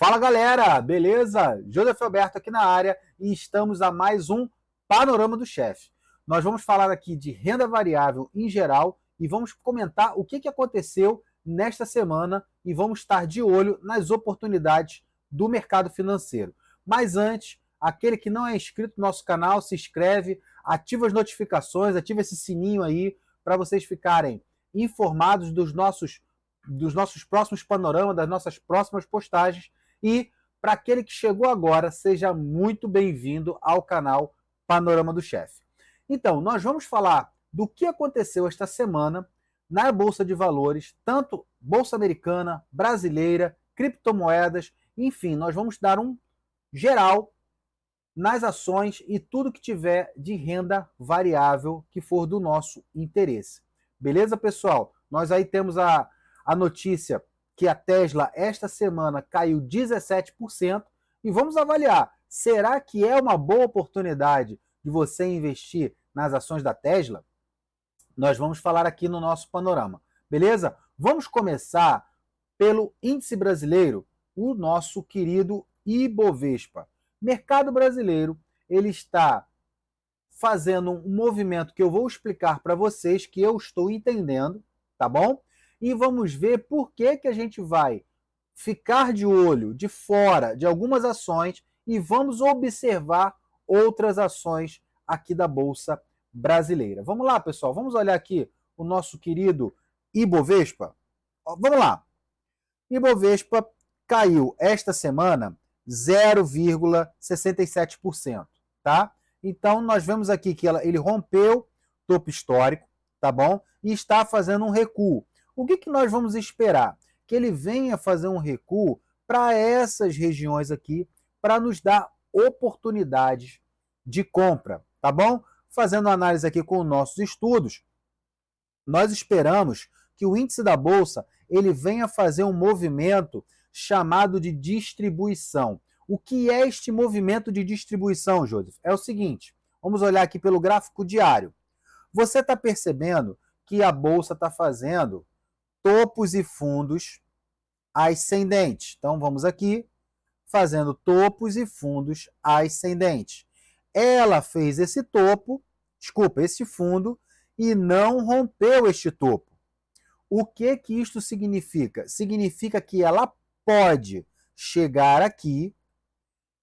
Fala galera, beleza? Joseph Alberto aqui na área e estamos a mais um Panorama do Chefe. Nós vamos falar aqui de renda variável em geral e vamos comentar o que aconteceu nesta semana e vamos estar de olho nas oportunidades do mercado financeiro. Mas antes, aquele que não é inscrito no nosso canal, se inscreve, ativa as notificações, ativa esse sininho aí para vocês ficarem informados dos nossos próximos panoramas, das nossas próximas postagens. E para aquele que chegou agora, seja muito bem-vindo ao canal Panorama do Chefe. Então, nós vamos falar do que aconteceu esta semana na Bolsa de Valores, tanto Bolsa Americana, brasileira, criptomoedas, enfim, nós vamos dar um geral nas ações e tudo que tiver de renda variável que for do nosso interesse. Beleza, pessoal? Nós aí temos a notícia que a Tesla esta semana caiu 17% e vamos avaliar, será que é uma boa oportunidade de você investir nas ações da Tesla? Nós vamos falar aqui no nosso panorama, beleza? Vamos começar pelo índice brasileiro, o nosso querido Ibovespa. Mercado brasileiro, ele está fazendo um movimento que eu vou explicar para vocês, que eu estou entendendo, tá bom? E vamos ver por que a gente vai ficar de olho de fora de algumas ações e vamos observar outras ações aqui da Bolsa Brasileira. Vamos lá, pessoal, vamos olhar aqui o nosso querido Ibovespa. Vamos lá. Ibovespa caiu esta semana 0,67%, tá? Então, nós vemos aqui que ele rompeu topo histórico, tá bom? E está fazendo um recuo. O que nós vamos esperar? Que ele venha fazer um recuo para essas regiões aqui, para nos dar oportunidades de compra, tá bom? Fazendo análise aqui com nossos estudos, nós esperamos que o índice da Bolsa ele venha fazer um movimento chamado de distribuição. O que é este movimento de distribuição, Joseph? É o seguinte, vamos olhar aqui pelo gráfico diário. Você está percebendo que a Bolsa está fazendo topos e fundos ascendentes. Então, vamos aqui, fazendo topos e fundos ascendentes. Ela fez esse fundo, e não rompeu este topo. O que isto significa? Significa que ela pode chegar aqui,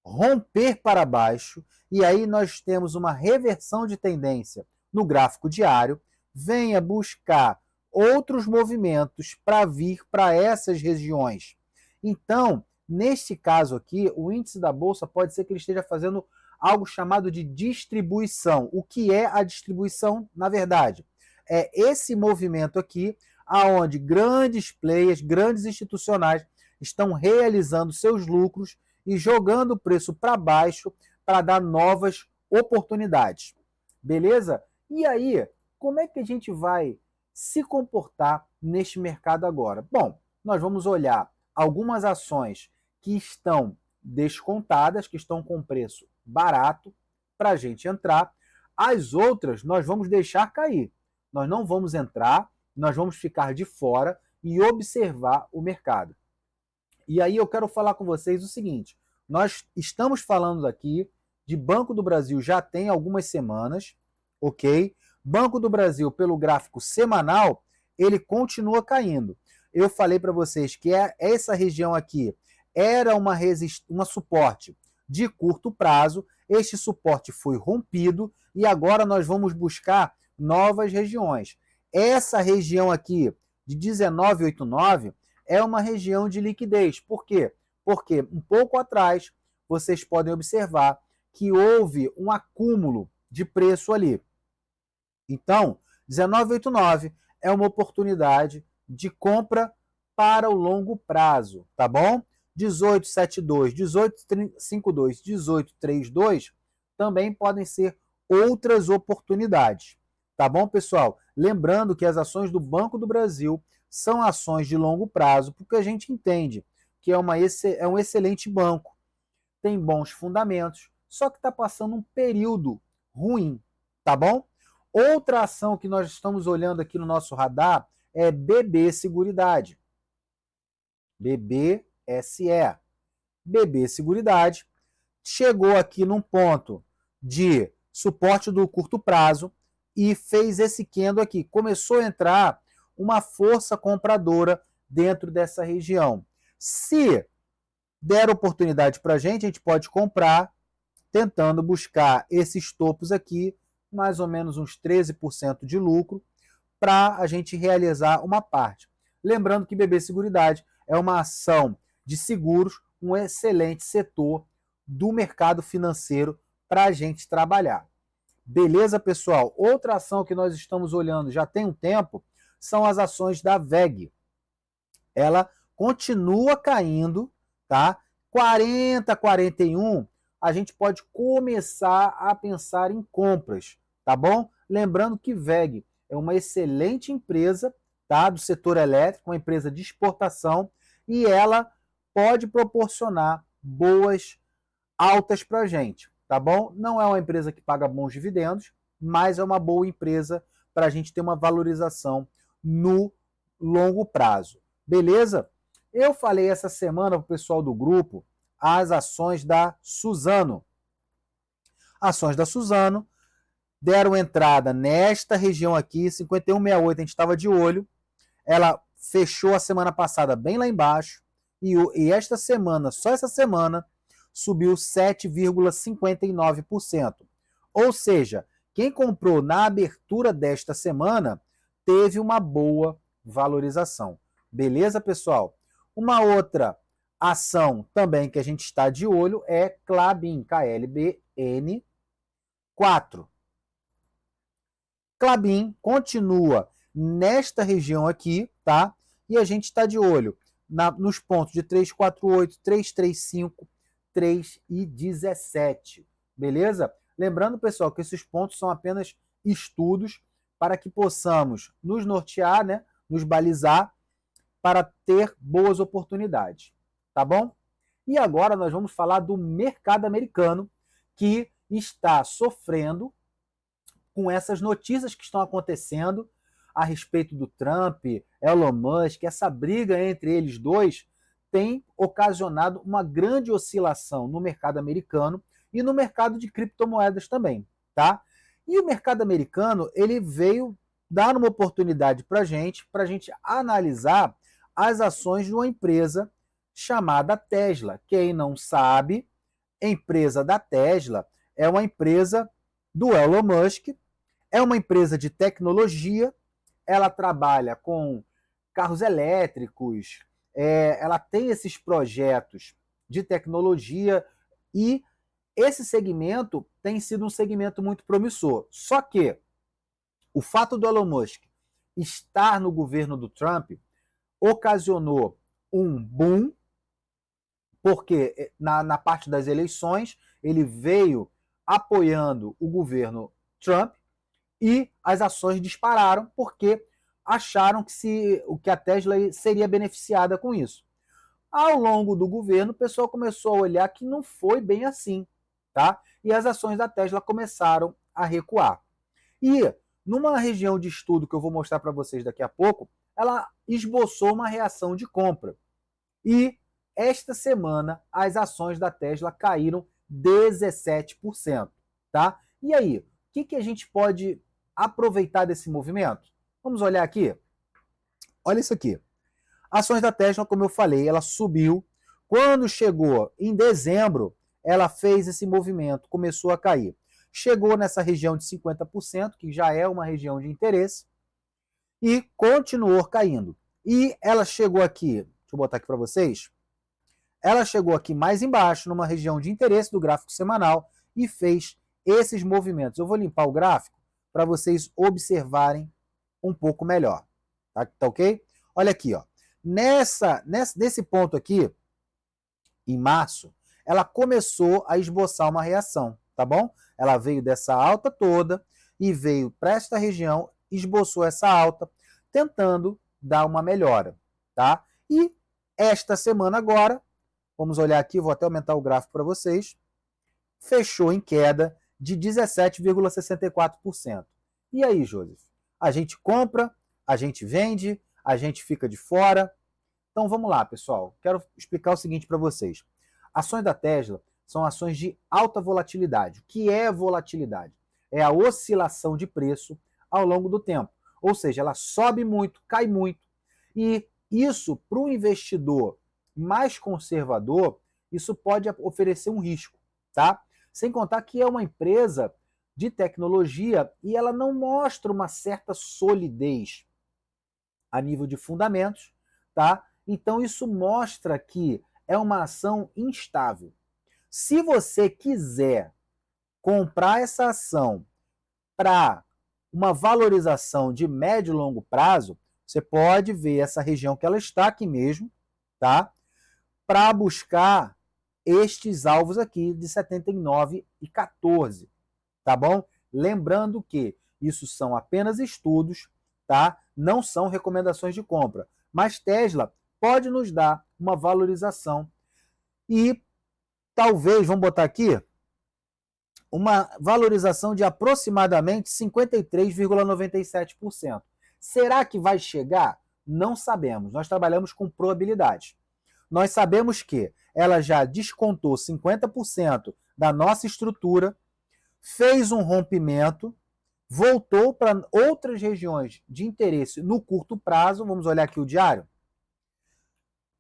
romper para baixo, e aí nós temos uma reversão de tendência no gráfico diário, venha buscar outros movimentos para vir para essas regiões. Então, neste caso aqui, o índice da Bolsa pode ser que ele esteja fazendo algo chamado de distribuição. O que é a distribuição, na verdade? É esse movimento aqui, aonde grandes players, grandes institucionais, estão realizando seus lucros e jogando o preço para baixo para dar novas oportunidades. Beleza? E aí, como é que a gente vai se comportar neste mercado agora? Bom, nós vamos olhar algumas ações que estão descontadas, que estão com preço barato para a gente entrar. As outras nós vamos deixar cair. Nós não vamos entrar, nós vamos ficar de fora e observar o mercado. E aí eu quero falar com vocês o seguinte, nós estamos falando aqui de Banco do Brasil já tem algumas semanas, ok? Banco do Brasil, pelo gráfico semanal, ele continua caindo. Eu falei para vocês que essa região aqui era uma suporte de curto prazo, este suporte foi rompido e agora nós vamos buscar novas regiões. Essa região aqui de 19,89 é uma região de liquidez. Por quê? Porque um pouco atrás vocês podem observar que houve um acúmulo de preço ali. Então, 19,89 é uma oportunidade de compra para o longo prazo, tá bom? 18,72, 18,52, 18,32 também podem ser outras oportunidades, tá bom, pessoal? Lembrando que as ações do Banco do Brasil são ações de longo prazo, porque a gente entende que é um excelente banco, tem bons fundamentos, só que está passando um período ruim, tá bom? Outra ação que nós estamos olhando aqui no nosso radar é BB Seguridade. BBSE. BB Seguridade, chegou aqui num ponto de suporte do curto prazo e fez esse candle aqui. Começou a entrar uma força compradora dentro dessa região. Se der oportunidade para a gente pode comprar, tentando buscar esses topos aqui, mais ou menos uns 13% de lucro, para a gente realizar uma parte. Lembrando que BB Seguridade é uma ação de seguros, um excelente setor do mercado financeiro para a gente trabalhar. Beleza, pessoal? Outra ação que nós estamos olhando já tem um tempo são as ações da VEG. Ela continua caindo, tá? 40, 41, a gente pode começar a pensar em compras, tá bom? Lembrando que VEG é uma excelente empresa, tá? Do setor elétrico, uma empresa de exportação, e ela pode proporcionar boas altas para a gente, tá bom? Não é uma empresa que paga bons dividendos, mas é uma boa empresa para a gente ter uma valorização no longo prazo. Beleza? Eu falei essa semana para o pessoal do grupo as ações da Suzano. Ações da Suzano deram entrada nesta região aqui, 51,68, a gente estava de olho. Ela fechou a semana passada bem lá embaixo e esta semana, só essa semana, subiu 7,59%. Ou seja, quem comprou na abertura desta semana teve uma boa valorização. Beleza, pessoal? Uma outra ação também que a gente está de olho é Klabin, KLBN 4. Klabin continua nesta região aqui, tá? E a gente está de olho nos pontos de 348, 335, 3,17. Beleza? Lembrando, pessoal, que esses pontos são apenas estudos para que possamos nos nortear, né? Nos balizar para ter boas oportunidades. Tá bom? E agora nós vamos falar do mercado americano, que está sofrendo com essas notícias que estão acontecendo a respeito do Trump, Elon Musk. Essa briga entre eles dois tem ocasionado uma grande oscilação no mercado americano e no mercado de criptomoedas também, tá? E o mercado americano, ele veio dar uma oportunidade para a gente analisar as ações de uma empresa chamada Tesla. Quem não sabe, a empresa da Tesla é uma empresa do Elon Musk, é uma empresa de tecnologia, ela trabalha com carros elétricos, ela tem esses projetos de tecnologia e esse segmento tem sido um segmento muito promissor. Só que o fato do Elon Musk estar no governo do Trump ocasionou um boom, porque na parte das eleições ele veio apoiando o governo Trump e as ações dispararam porque acharam que a Tesla seria beneficiada com isso. Ao longo do governo, o pessoal começou a olhar que não foi bem assim, tá? E as ações da Tesla começaram a recuar. E numa região de estudo que eu vou mostrar para vocês daqui a pouco, ela esboçou uma reação de compra. E esta semana as ações da Tesla caíram 17%, tá? E aí, o que a gente pode aproveitar desse movimento? Vamos olhar aqui? Olha isso aqui. Ações da Tesla, como eu falei, ela subiu. Quando chegou em dezembro, ela fez esse movimento, começou a cair. Chegou nessa região de 50%, que já é uma região de interesse, e continuou caindo. E ela chegou aqui, deixa eu botar aqui para vocês, ela chegou aqui mais embaixo, numa região de interesse do gráfico semanal, e fez esses movimentos. Eu vou limpar o gráfico para vocês observarem um pouco melhor. Tá ok? Olha aqui, ó. Nesse ponto aqui, em março, ela começou a esboçar uma reação, tá bom? Ela veio dessa alta toda e veio para esta região, esboçou essa alta, tentando dar uma melhora, tá? E esta semana agora, vamos olhar aqui, vou até aumentar o gráfico para vocês, fechou em queda de 17,64%. E aí, Joseph? A gente compra, a gente vende, a gente fica de fora. Então vamos lá, pessoal. Quero explicar o seguinte para vocês. Ações da Tesla são ações de alta volatilidade. O que é volatilidade? É a oscilação de preço ao longo do tempo. Ou seja, ela sobe muito, cai muito. E isso, para o investidor mais conservador, isso pode oferecer um risco, tá? Sem contar que é uma empresa de tecnologia e ela não mostra uma certa solidez a nível de fundamentos, tá? Então isso mostra que é uma ação instável. Se você quiser comprar essa ação para uma valorização de médio e longo prazo, você pode ver essa região que ela está aqui mesmo, tá? Para buscar estes alvos aqui de 79,14, tá bom? Lembrando que isso são apenas estudos, tá? Não são recomendações de compra. Mas Tesla pode nos dar uma valorização e talvez, vamos botar aqui, uma valorização de aproximadamente 53,97%. Será que vai chegar? Não sabemos. Nós trabalhamos com probabilidade. Nós sabemos que ela já descontou 50% da nossa estrutura, fez um rompimento, voltou para outras regiões de interesse no curto prazo. Vamos olhar aqui o diário.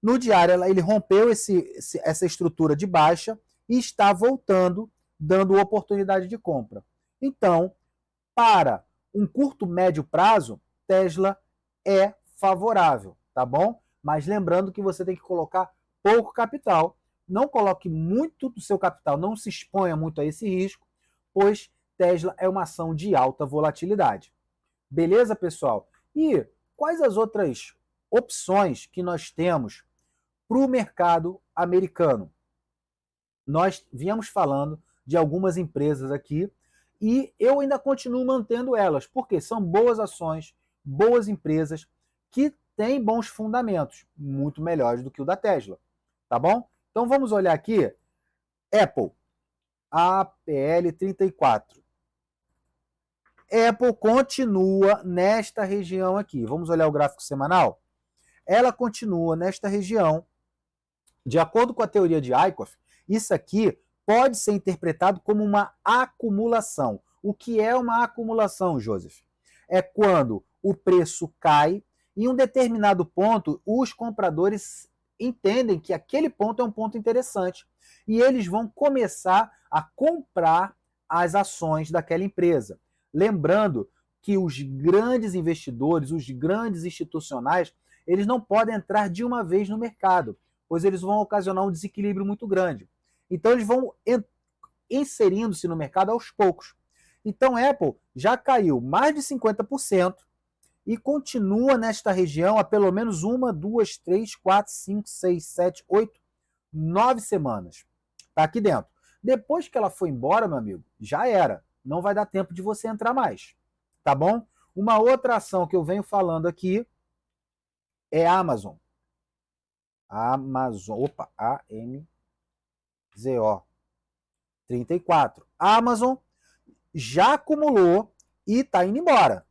No diário, ele rompeu essa estrutura de baixa e está voltando, dando oportunidade de compra. Então, para um curto, médio prazo, Tesla é favorável, tá bom? Mas lembrando que você tem que colocar pouco capital. Não coloque muito do seu capital, não se exponha muito a esse risco, pois Tesla é uma ação de alta volatilidade. Beleza, pessoal? E quais as outras opções que nós temos para o mercado americano? Nós viemos falando de algumas empresas aqui e eu ainda continuo mantendo elas, porque são boas ações, boas empresas que têm bons fundamentos, muito melhores do que o da Tesla, tá bom? Então vamos olhar aqui, Apple, APL34. Apple continua nesta região aqui. Vamos olhar o gráfico semanal? Ela continua nesta região. De acordo com a teoria de Wyckoff, isso aqui pode ser interpretado como uma acumulação. O que é uma acumulação, Joseph? É quando o preço cai e em um determinado ponto os compradores entendem que aquele ponto é um ponto interessante e eles vão começar a comprar as ações daquela empresa. Lembrando que os grandes investidores, os grandes institucionais, eles não podem entrar de uma vez no mercado, pois eles vão ocasionar um desequilíbrio muito grande. Então eles vão inserindo-se no mercado aos poucos. Então Apple já caiu mais de 50% e continua nesta região há pelo menos 1, 2, 3, 4, 5, 6, 7, 8, 9 semanas. Está aqui dentro. Depois que ela foi embora, meu amigo, já era. Não vai dar tempo de você entrar mais. Tá bom? Uma outra ação que eu venho falando aqui é a Amazon. Opa, AMZO 34. A Amazon já acumulou e está indo embora.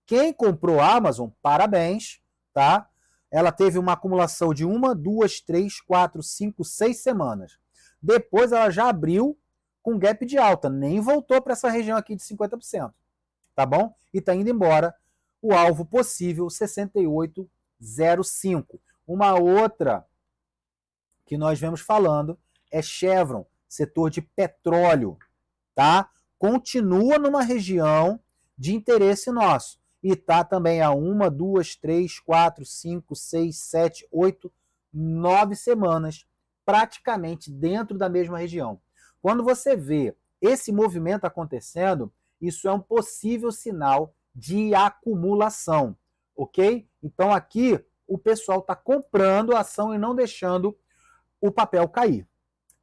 Quem comprou a Amazon, parabéns, tá? Ela teve uma acumulação de 1, 2, 3, 4, 5, 6 semanas. Depois ela já abriu com gap de alta, nem voltou para essa região aqui de 50%, tá bom? E está indo embora. O alvo possível, 68,05. Uma outra que nós vemos falando é Chevron, setor de petróleo, tá? Continua numa região de interesse nosso. E tá também a 1, 2, 3, 4, 5, 6, 7, 8, 9 semanas, praticamente dentro da mesma região. Quando você vê esse movimento acontecendo, isso é um possível sinal de acumulação, ok? Então aqui o pessoal está comprando a ação e não deixando o papel cair.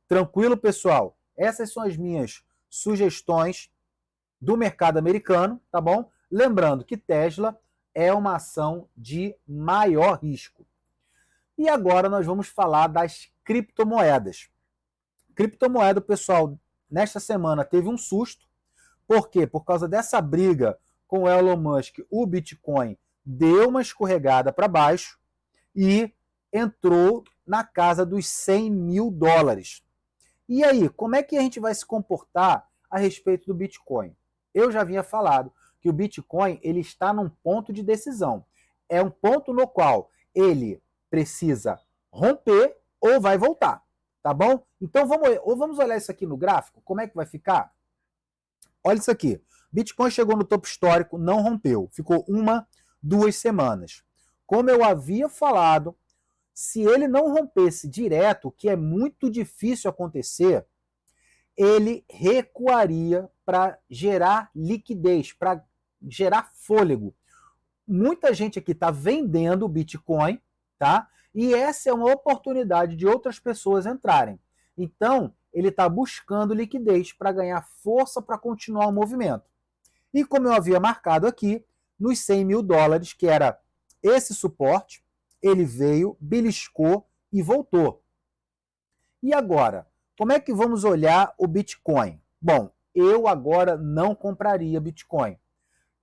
Tranquilo, pessoal? Essas são as minhas sugestões do mercado americano, tá bom? Lembrando que Tesla é uma ação de maior risco. E agora nós vamos falar das criptomoedas. Criptomoeda, pessoal, nesta semana teve um susto. Por quê? Por causa dessa briga com o Elon Musk, o Bitcoin deu uma escorregada para baixo e entrou na casa dos 100 mil dólares. E aí, como é que a gente vai se comportar a respeito do Bitcoin? Eu já havia falado que o Bitcoin ele está num ponto de decisão. É um ponto no qual ele precisa romper ou vai voltar, tá bom? Então vamos olhar isso aqui no gráfico, como é que vai ficar? Olha isso aqui, Bitcoin chegou no topo histórico, não rompeu, ficou 2 semanas. Como eu havia falado, se ele não rompesse direto, que é muito difícil acontecer, ele recuaria para gerar liquidez, para gerar fôlego. Muita gente aqui está vendendo Bitcoin, tá? E essa é uma oportunidade de outras pessoas entrarem. Então, ele está buscando liquidez para ganhar força para continuar o movimento. E como eu havia marcado aqui, nos 100 mil dólares, que era esse suporte, ele veio, beliscou e voltou. E agora, como é que vamos olhar o Bitcoin? Bom, eu agora não compraria Bitcoin.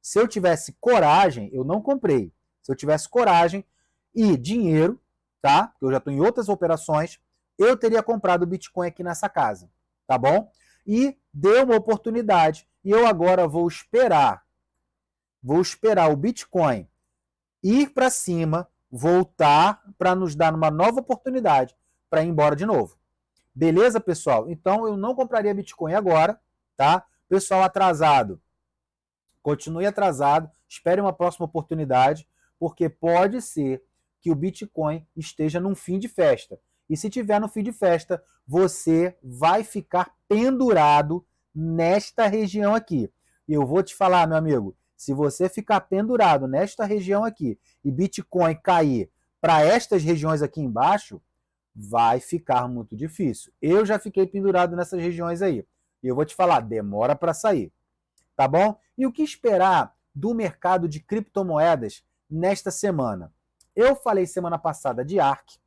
Se eu tivesse coragem, eu não comprei. Se eu tivesse coragem e dinheiro, tá? Porque eu já estou em outras operações, eu teria comprado Bitcoin aqui nessa casa, tá bom? E deu uma oportunidade e eu agora vou esperar o Bitcoin ir para cima, voltar para nos dar uma nova oportunidade para ir embora de novo. Beleza, pessoal? Então eu não compraria Bitcoin agora, tá? Pessoal atrasado, continue atrasado, espere uma próxima oportunidade, porque pode ser que o Bitcoin esteja num fim de festa. E se tiver no fim de festa, você vai ficar pendurado nesta região aqui. E eu vou te falar, meu amigo, se você ficar pendurado nesta região aqui e Bitcoin cair para estas regiões aqui embaixo, vai ficar muito difícil. Eu já fiquei pendurado nessas regiões aí. E eu vou te falar, demora para sair. Tá bom? E o que esperar do mercado de criptomoedas nesta semana? Eu falei semana passada de ARK,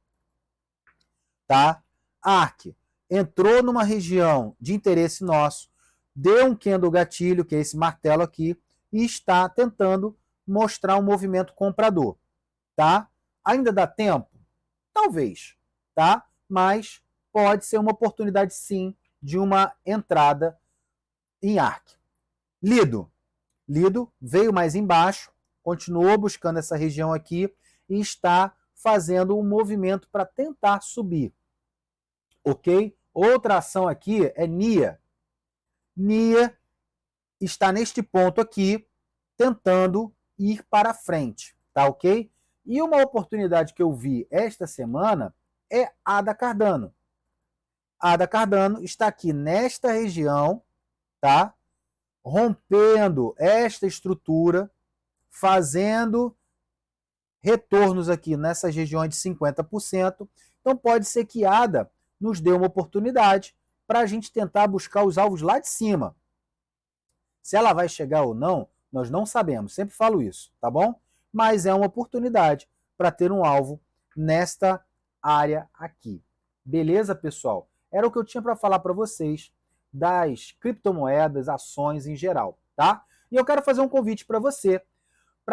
tá? ARK entrou numa região de interesse nosso, deu um candle gatilho, que é esse martelo aqui, e está tentando mostrar um movimento comprador, tá? Ainda dá tempo? Talvez, tá? Mas pode ser uma oportunidade sim de uma entrada em ARK. Lido veio mais embaixo, continuou buscando essa região aqui e está fazendo um movimento para tentar subir. Ok? Outra ação aqui é NIA. NIA está neste ponto aqui, tentando ir para frente, tá ok? E uma oportunidade que eu vi esta semana é ADA Cardano. ADA Cardano está aqui nesta região, tá? Rompendo esta estrutura, fazendo retornos aqui nessas regiões de 50%. Então pode ser que ADA nos dê uma oportunidade para a gente tentar buscar os alvos lá de cima. Se ela vai chegar ou não, nós não sabemos, sempre falo isso, tá bom? Mas é uma oportunidade para ter um alvo nesta área aqui. Beleza, pessoal? Era o que eu tinha para falar para vocês das criptomoedas, ações em geral, tá? E eu quero fazer um convite para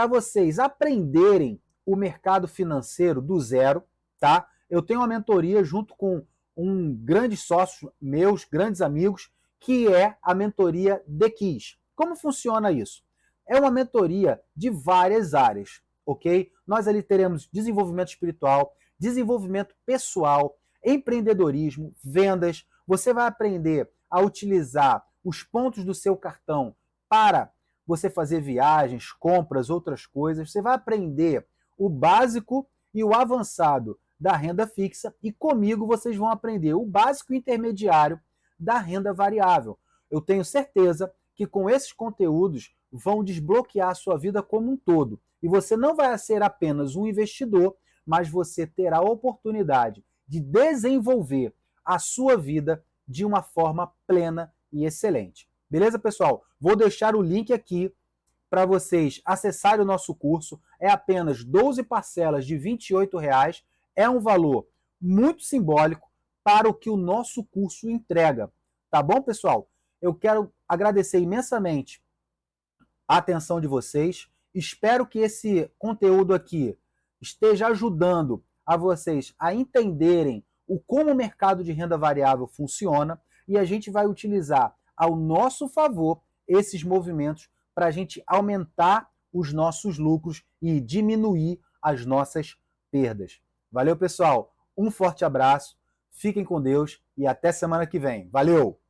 vocês aprenderem o mercado financeiro do zero, tá? Eu tenho uma mentoria junto com um grande sócio, meus grandes amigos, que é a mentoria The Keys. Como funciona isso? É uma mentoria de várias áreas, ok? Nós ali teremos desenvolvimento espiritual, desenvolvimento pessoal, empreendedorismo, vendas. Você vai aprender a utilizar os pontos do seu cartão para você fazer viagens, compras, outras coisas. Você vai aprender o básico e o avançado da renda fixa e comigo vocês vão aprender o básico e intermediário da renda variável. Eu tenho certeza que com esses conteúdos vão desbloquear a sua vida como um todo. E você não vai ser apenas um investidor, mas você terá a oportunidade de desenvolver a sua vida de uma forma plena e excelente. Beleza, pessoal? Vou deixar o link aqui para vocês acessarem o nosso curso. É apenas 12 parcelas de R$ 28. É um valor muito simbólico para o que o nosso curso entrega. Tá bom, pessoal? Eu quero agradecer imensamente a atenção de vocês. Espero que esse conteúdo aqui esteja ajudando a vocês a entenderem como o mercado de renda variável funciona e a gente vai utilizar ao nosso favor esses movimentos para a gente aumentar os nossos lucros e diminuir as nossas perdas. Valeu, pessoal. Um forte abraço, fiquem com Deus e até semana que vem. Valeu!